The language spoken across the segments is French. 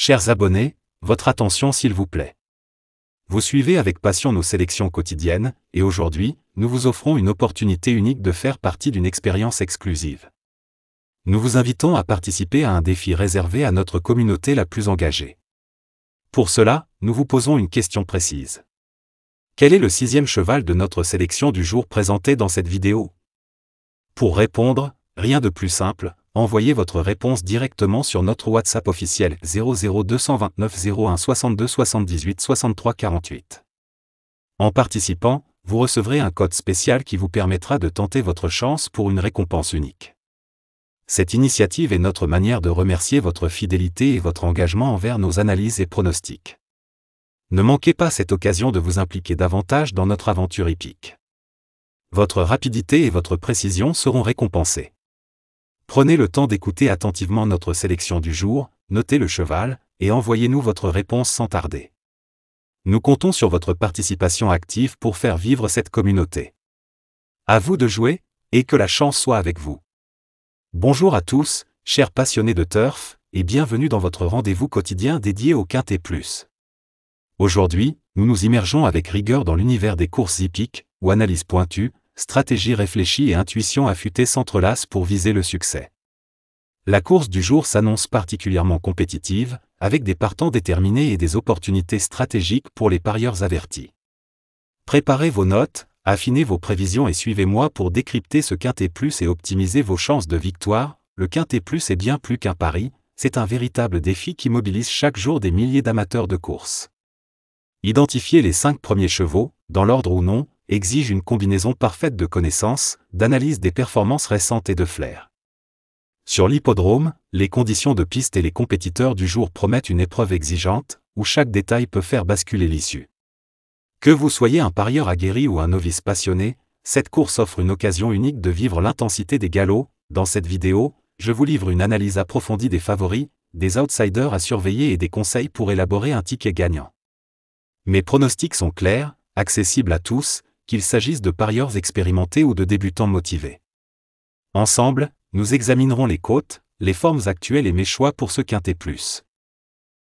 Chers abonnés, votre attention s'il vous plaît. Vous suivez avec passion nos sélections quotidiennes, et aujourd'hui, nous vous offrons une opportunité unique de faire partie d'une expérience exclusive. Nous vous invitons à participer à un défi réservé à notre communauté la plus engagée. Pour cela, nous vous posons une question précise. Quel est le 6e cheval de notre sélection du jour présenté dans cette vidéo? Pour répondre, rien de plus simple, envoyez votre réponse directement sur notre WhatsApp officiel 00229 01 62 78 63 48. En participant, vous recevrez un code spécial qui vous permettra de tenter votre chance pour une récompense unique. Cette initiative est notre manière de remercier votre fidélité et votre engagement envers nos analyses et pronostics. Ne manquez pas cette occasion de vous impliquer davantage dans notre aventure hippique. Votre rapidité et votre précision seront récompensées. Prenez le temps d'écouter attentivement notre sélection du jour, notez le cheval, et envoyez-nous votre réponse sans tarder. Nous comptons sur votre participation active pour faire vivre cette communauté. À vous de jouer, et que la chance soit avec vous. Bonjour à tous, chers passionnés de turf, et bienvenue dans votre rendez-vous quotidien dédié au Quintet Plus. Aujourd'hui, nous nous immergeons avec rigueur dans l'univers des courses hippiques, où analyse pointue, stratégie réfléchie et intuition affûtée s'entrelacent pour viser le succès. La course du jour s'annonce particulièrement compétitive, avec des partants déterminés et des opportunités stratégiques pour les parieurs avertis. Préparez vos notes, affinez vos prévisions et suivez-moi pour décrypter ce Quintet Plus et optimiser vos chances de victoire. Le Quintet Plus est bien plus qu'un pari, c'est un véritable défi qui mobilise chaque jour des milliers d'amateurs de course. Identifier les 5 premiers chevaux, dans l'ordre ou non, exige une combinaison parfaite de connaissances, d'analyse des performances récentes et de flair. Sur l'hippodrome, les conditions de piste et les compétiteurs du jour promettent une épreuve exigeante, où chaque détail peut faire basculer l'issue. Que vous soyez un parieur aguerri ou un novice passionné, cette course offre une occasion unique de vivre l'intensité des galops. Dans cette vidéo, je vous livre une analyse approfondie des favoris, des outsiders à surveiller et des conseils pour élaborer un ticket gagnant. Mes pronostics sont clairs, accessibles à tous, qu'il s'agisse de parieurs expérimentés ou de débutants motivés. Ensemble, nous examinerons les cotes, les formes actuelles et mes choix pour ce Quintet Plus.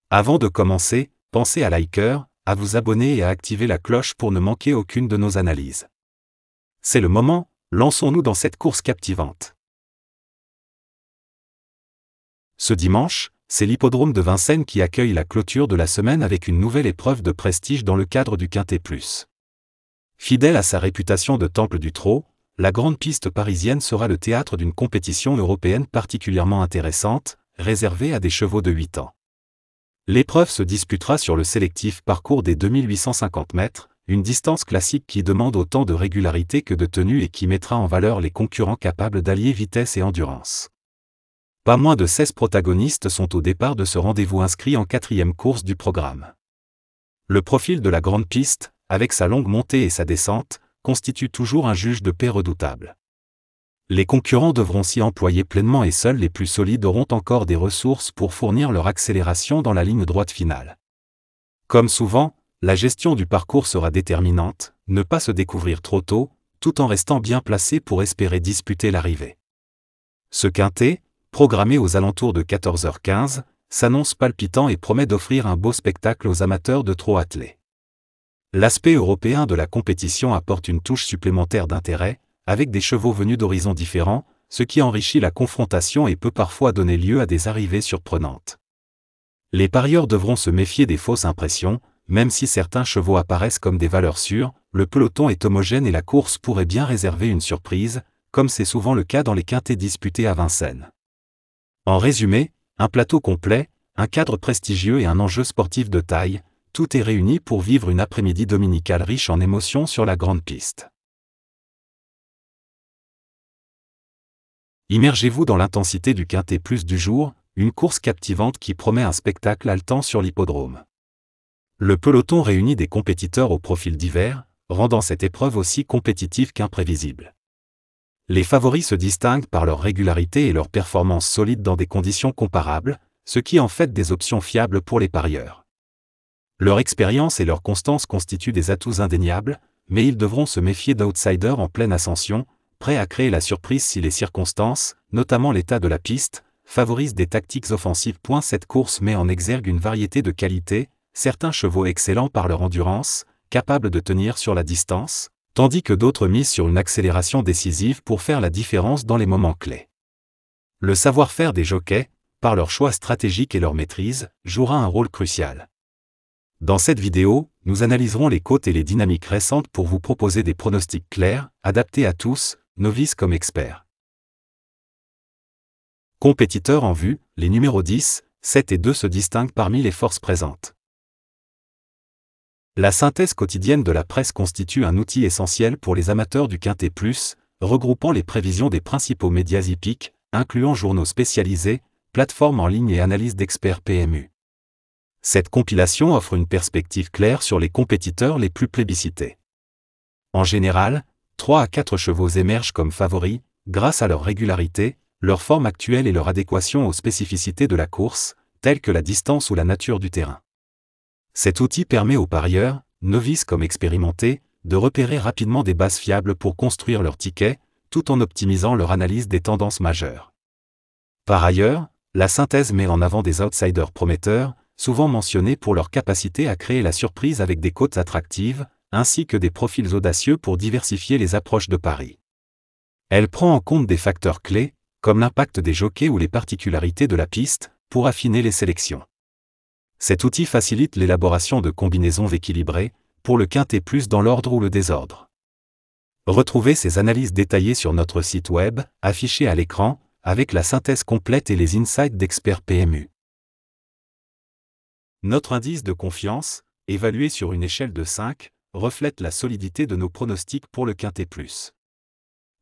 Avant de commencer, pensez à liker, à vous abonner et à activer la cloche pour ne manquer aucune de nos analyses. C'est le moment, lançons-nous dans cette course captivante. Ce dimanche, c'est l'hippodrome de Vincennes qui accueille la clôture de la semaine avec une nouvelle épreuve de prestige dans le cadre du Quintet Plus. Fidèle à sa réputation de temple du trot, la grande piste parisienne sera le théâtre d'une compétition européenne particulièrement intéressante, réservée à des chevaux de 8 ans. L'épreuve se disputera sur le sélectif parcours des 2850 mètres, une distance classique qui demande autant de régularité que de tenue et qui mettra en valeur les concurrents capables d'allier vitesse et endurance. Pas moins de 16 protagonistes sont au départ de ce rendez-vous inscrits en 4e course du programme. Le profil de la grande piste, avec sa longue montée et sa descente, constitue toujours un juge de paix redoutable. Les concurrents devront s'y employer pleinement et seuls les plus solides auront encore des ressources pour fournir leur accélération dans la ligne droite finale. Comme souvent, la gestion du parcours sera déterminante, ne pas se découvrir trop tôt, tout en restant bien placé pour espérer disputer l'arrivée. Ce quintet, programmé aux alentours de 14h15, s'annonce palpitant et promet d'offrir un beau spectacle aux amateurs de trot attelé. L'aspect européen de la compétition apporte une touche supplémentaire d'intérêt, avec des chevaux venus d'horizons différents, ce qui enrichit la confrontation et peut parfois donner lieu à des arrivées surprenantes. Les parieurs devront se méfier des fausses impressions, même si certains chevaux apparaissent comme des valeurs sûres, le peloton est homogène et la course pourrait bien réserver une surprise, comme c'est souvent le cas dans les quintets disputés à Vincennes. En résumé, un plateau complet, un cadre prestigieux et un enjeu sportif de taille, tout est réuni pour vivre une après-midi dominicale riche en émotions sur la grande piste. Immergez-vous dans l'intensité du Quintet Plus du jour, une course captivante qui promet un spectacle haletant sur l'hippodrome. Le peloton réunit des compétiteurs aux profils divers, rendant cette épreuve aussi compétitive qu'imprévisible. Les favoris se distinguent par leur régularité et leur performance solide dans des conditions comparables, ce qui en fait des options fiables pour les parieurs. Leur expérience et leur constance constituent des atouts indéniables, mais ils devront se méfier d'outsiders en pleine ascension, prêts à créer la surprise si les circonstances, notamment l'état de la piste, favorise des tactiques offensives. Cette course met en exergue une variété de qualités, certains chevaux excellents par leur endurance, capables de tenir sur la distance, tandis que d'autres misent sur une accélération décisive pour faire la différence dans les moments clés. Le savoir-faire des jockeys, par leur choix stratégique et leur maîtrise, jouera un rôle crucial. Dans cette vidéo, nous analyserons les cotes et les dynamiques récentes pour vous proposer des pronostics clairs, adaptés à tous, novices comme experts. Compétiteurs en vue, les numéros 10, 7 et 2 se distinguent parmi les forces présentes. La synthèse quotidienne de la presse constitue un outil essentiel pour les amateurs du Quintet Plus, regroupant les prévisions des principaux médias hippiques, incluant journaux spécialisés, plateformes en ligne et analyses d'experts PMU. Cette compilation offre une perspective claire sur les compétiteurs les plus plébiscités. En général, 3 à 4 chevaux émergent comme favoris, grâce à leur régularité, leur forme actuelle et leur adéquation aux spécificités de la course, telles que la distance ou la nature du terrain. Cet outil permet aux parieurs, novices comme expérimentés, de repérer rapidement des bases fiables pour construire leur ticket, tout en optimisant leur analyse des tendances majeures. Par ailleurs, la synthèse met en avant des outsiders prometteurs, souvent mentionnés pour leur capacité à créer la surprise avec des cotes attractives, ainsi que des profils audacieux pour diversifier les approches de paris. Elle prend en compte des facteurs clés, comme l'impact des jockeys ou les particularités de la piste, pour affiner les sélections. Cet outil facilite l'élaboration de combinaisons équilibrées, pour le Quintet Plus dans l'ordre ou le désordre. Retrouvez ces analyses détaillées sur notre site web, affichées à l'écran, avec la synthèse complète et les insights d'experts PMU. Notre indice de confiance, évalué sur une échelle de 5, reflète la solidité de nos pronostics pour le Quintet Plus.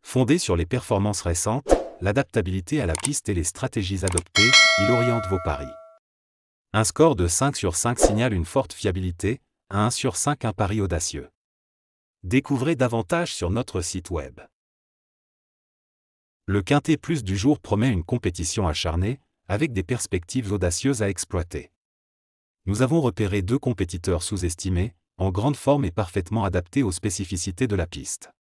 Fondé sur les performances récentes, l'adaptabilité à la piste et les stratégies adoptées, il oriente vos paris. Un score de 5 sur 5 signale une forte fiabilité, à 1 sur 5 un pari audacieux. Découvrez davantage sur notre site web. Le Quintet Plus du jour promet une compétition acharnée, avec des perspectives audacieuses à exploiter. Nous avons repéré 2 compétiteurs sous-estimés, en grande forme et parfaitement adaptés aux spécificités de la piste.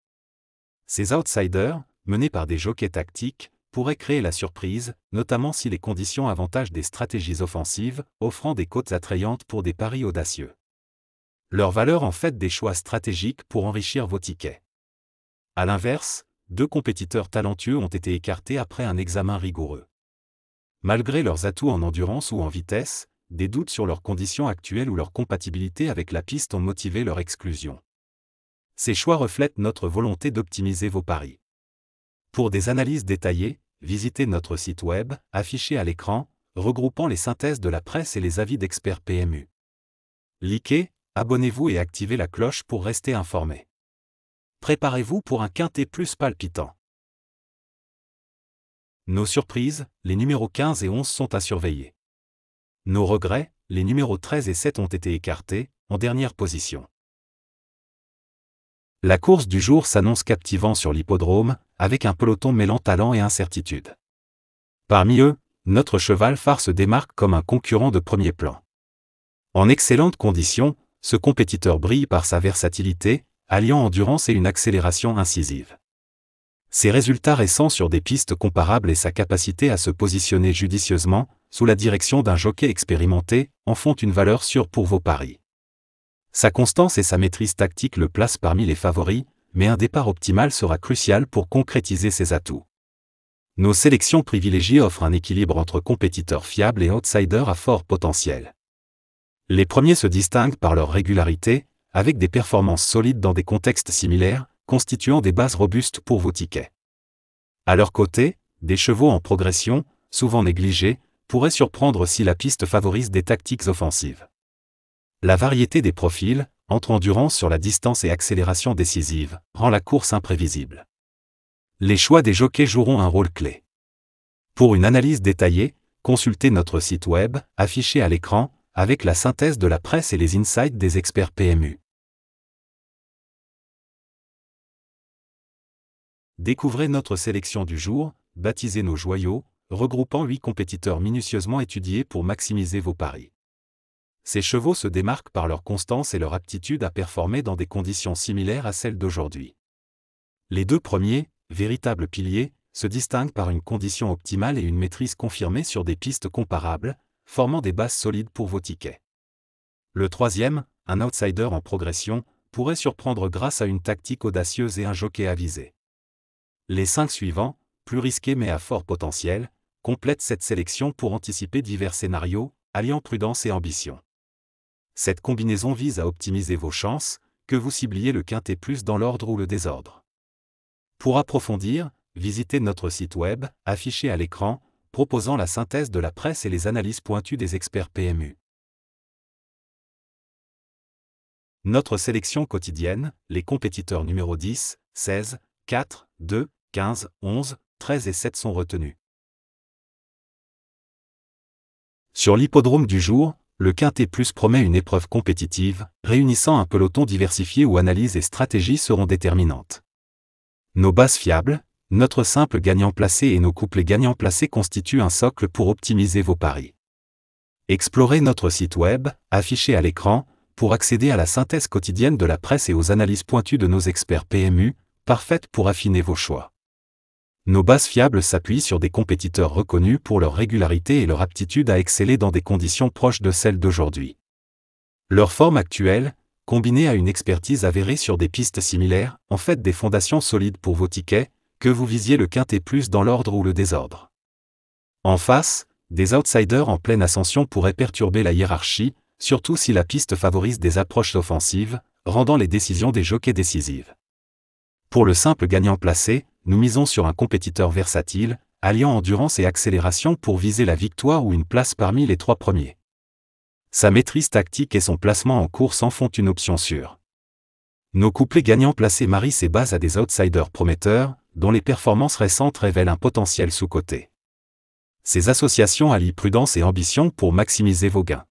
Ces outsiders, menés par des jockeys tactiques, pourraient créer la surprise, notamment si les conditions avantagent des stratégies offensives, offrant des cotes attrayantes pour des paris audacieux. Leur valeur en fait des choix stratégiques pour enrichir vos tickets. A l'inverse, 2 compétiteurs talentueux ont été écartés après un examen rigoureux. Malgré leurs atouts en endurance ou en vitesse, des doutes sur leurs conditions actuelles ou leur compatibilité avec la piste ont motivé leur exclusion. Ces choix reflètent notre volonté d'optimiser vos paris. Pour des analyses détaillées, visitez notre site web, affiché à l'écran, regroupant les synthèses de la presse et les avis d'experts PMU. Likez, abonnez-vous et activez la cloche pour rester informé. Préparez-vous pour un Quintet Plus palpitant. Nos surprises, les numéros 15 et 11 sont à surveiller. Nos regrets, les numéros 13 et 7 ont été écartés, en dernière position. La course du jour s'annonce captivant sur l'hippodrome, avec un peloton mêlant talent et incertitude. Parmi eux, notre cheval phare se démarque comme un concurrent de premier plan. En excellentes conditions, ce compétiteur brille par sa versatilité, alliant endurance et une accélération incisive. Ses résultats récents sur des pistes comparables et sa capacité à se positionner judicieusement, sous la direction d'un jockey expérimenté, en font une valeur sûre pour vos paris. Sa constance et sa maîtrise tactique le placent parmi les favoris, mais un départ optimal sera crucial pour concrétiser ses atouts. Nos sélections privilégiées offrent un équilibre entre compétiteurs fiables et outsiders à fort potentiel. Les premiers se distinguent par leur régularité, avec des performances solides dans des contextes similaires, constituant des bases robustes pour vos tickets. À leur côté, des chevaux en progression, souvent négligés, pourraient surprendre si la piste favorise des tactiques offensives. La variété des profils, entre endurance sur la distance et accélération décisive, rend la course imprévisible. Les choix des jockeys joueront un rôle clé. Pour une analyse détaillée, consultez notre site web, affiché à l'écran, avec la synthèse de la presse et les insights des experts PMU. Découvrez notre sélection du jour, baptisée nos joyaux, regroupant 8 compétiteurs minutieusement étudiés pour maximiser vos paris. Ces chevaux se démarquent par leur constance et leur aptitude à performer dans des conditions similaires à celles d'aujourd'hui. Les 2 premiers, véritables piliers, se distingue par une condition optimale et une maîtrise confirmée sur des pistes comparables, formant des bases solides pour vos tickets. Le troisième, un outsider en progression, pourrait surprendre grâce à une tactique audacieuse et un jockey avisé. Les 5 suivants, plus risqués mais à fort potentiel, complètent cette sélection pour anticiper divers scénarios, alliant prudence et ambition. Cette combinaison vise à optimiser vos chances, que vous cibliez le quintet plus dans l'ordre ou le désordre. Pour approfondir, visitez notre site web, affiché à l'écran, proposant la synthèse de la presse et les analyses pointues des experts PMU. Notre sélection quotidienne, les compétiteurs numéro 10, 16, 4, 2, 15, 11, 13 et 7 sont retenus. Sur l'hippodrome du jour, le Quintet Plus promet une épreuve compétitive, réunissant un peloton diversifié où analyse et stratégie seront déterminantes. Nos bases fiables, notre simple gagnant placé et nos couplets gagnants placés constituent un socle pour optimiser vos paris. Explorez notre site web, affiché à l'écran, pour accéder à la synthèse quotidienne de la presse et aux analyses pointues de nos experts PMU, parfaites pour affiner vos choix. Nos bases fiables s'appuient sur des compétiteurs reconnus pour leur régularité et leur aptitude à exceller dans des conditions proches de celles d'aujourd'hui. Leur forme actuelle, combinée à une expertise avérée sur des pistes similaires, en fait des fondations solides pour vos tickets, que vous visiez le quintet plus dans l'ordre ou le désordre. En face, des outsiders en pleine ascension pourraient perturber la hiérarchie, surtout si la piste favorise des approches offensives, rendant les décisions des jockeys décisives. Pour le simple gagnant placé, nous misons sur un compétiteur versatile, alliant endurance et accélération pour viser la victoire ou une place parmi les 3 premiers. Sa maîtrise tactique et son placement en course en font une option sûre. Nos couplets gagnants placés marient ses bases à des outsiders prometteurs, dont les performances récentes révèlent un potentiel sous-coté. Ces associations allient prudence et ambition pour maximiser vos gains.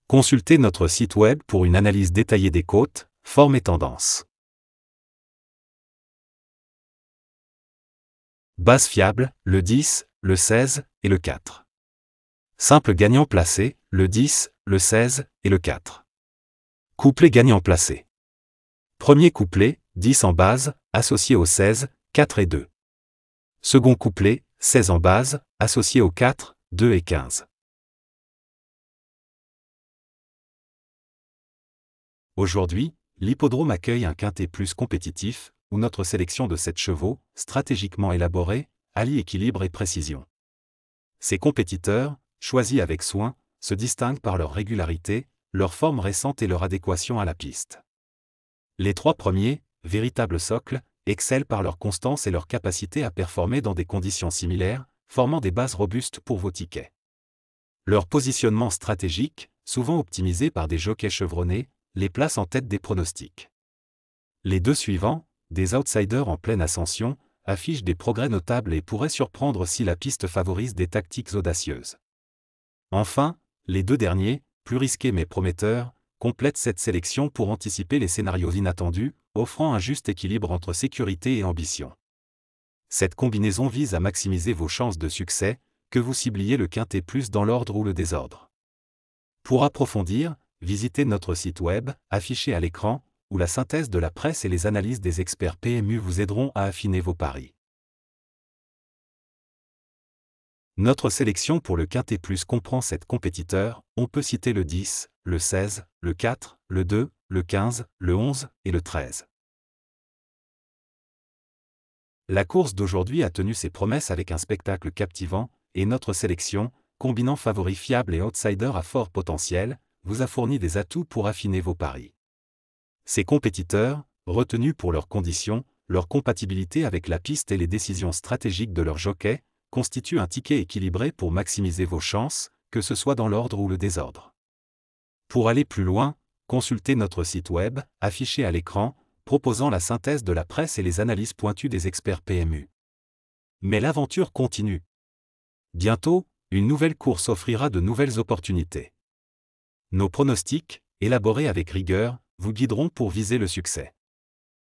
Consultez notre site web pour une analyse détaillée des cotes, formes et tendances. Base fiable, le 10, le 16 et le 4. Simple gagnant placé, le 10, le 16 et le 4. Couplet gagnant placé. Premier couplet, 10 en base, associé au 16, 4 et 2. Second couplet, 16 en base, associé au 4, 2 et 15. Aujourd'hui, l'hippodrome accueille un quintet plus compétitif, où notre sélection de 7 chevaux, stratégiquement élaborée, allie équilibre et précision. Ces compétiteurs, choisis avec soin, se distinguent par leur régularité, leur forme récente et leur adéquation à la piste. Les 3 premiers, véritables socles, excellent par leur constance et leur capacité à performer dans des conditions similaires, formant des bases robustes pour vos tickets. Leur positionnement stratégique, souvent optimisé par des jockeys chevronnés, les place en tête des pronostics. Les 2 suivants, des outsiders en pleine ascension, affichent des progrès notables et pourraient surprendre si la piste favorise des tactiques audacieuses. Enfin, les 2 derniers, plus risqués mais prometteurs, complètent cette sélection pour anticiper les scénarios inattendus, offrant un juste équilibre entre sécurité et ambition. Cette combinaison vise à maximiser vos chances de succès, que vous cibliez le quintet plus dans l'ordre ou le désordre. Pour approfondir, visitez notre site web, affiché à l'écran, où la synthèse de la presse et les analyses des experts PMU vous aideront à affiner vos paris. Notre sélection pour le quintet plus comprend 7 compétiteurs, on peut citer le 10, le 16, le 4, le 2, le 15, le 11 et le 13. La course d'aujourd'hui a tenu ses promesses avec un spectacle captivant, et notre sélection, combinant favoris fiables et outsiders à fort potentiel, vous a fourni des atouts pour affiner vos paris. Ces compétiteurs, retenus pour leurs conditions, leur compatibilité avec la piste et les décisions stratégiques de leurs jockeys, constituent un ticket équilibré pour maximiser vos chances, que ce soit dans l'ordre ou le désordre. Pour aller plus loin, consultez notre site web, affiché à l'écran, proposant la synthèse de la presse et les analyses pointues des experts PMU. Mais l'aventure continue. Bientôt, une nouvelle course offrira de nouvelles opportunités. Nos pronostics, élaborés avec rigueur, vous guideront pour viser le succès.